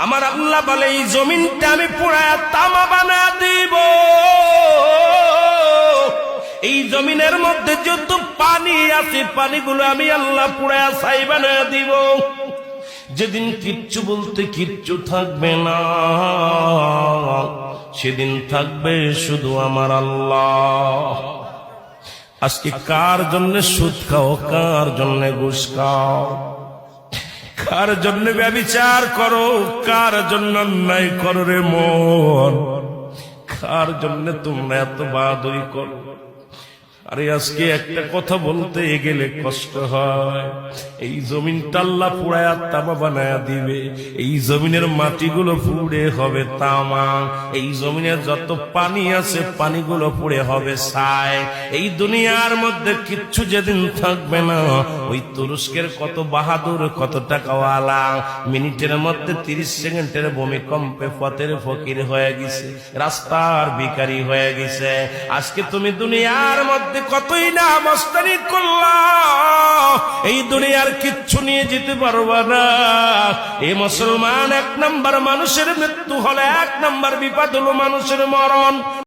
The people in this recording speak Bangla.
আমার আল্লাহ বলে এই জমিনটা আমি পুরায়া তামা বানা দিব। এই জমিনের মধ্যে যত পানি আছে পানিগুলো আমি আল্লাহ পুরায়া ছাই বানায়া দিব। যেদিন কিচ্ছু বলতে কিচ্ছু থাকবে না, সেদিন থাকবে শুধু আমার আল্লাহ। আজকে কার জন্য সুদ খাও, কার জন্য ঘুষ খাও, কার জন্য ব্যভিচার করো, কার জন্য অন্যায় করো রে মন, কার জন্য তোমরা এত বাহাদুরি করো। আরে আজকে একটা কথা বলতে গেলে কষ্ট হয়। এই জমিনটা আল্লাহ পুরায়া তামা বানায়া দিবে। এই জমিনের মাটিগুলো পুড়ে হবে তামা। এই জমিনের যত পানি আছে পানিগুলো পুড়ে হবে ছাই। এই দুনিয়ার মধ্যে কিচ্ছু যেদিন থাকবে না, ওই তুরস্কের কত বাহাদুর, কত টাকাওয়ালা মিনিটের মধ্যে 30 সেকেন্ডের ভূমিকম্পে পথের ফকির হয়ে গেছে, রাস্তার ভিখারি হয়ে গেছে। আজকে তুমি দুনিয়ার মধ্যে কতই না মস্তানি করলা, এই দুনিয়ার কিচ্ছু নিয়ে যেতে পারবা না। এই মুসলমান, 1 নাম্বার মানুষের মৃত্যু হলে 1 নাম্বার বিপদ হলো মানুষের মরণ।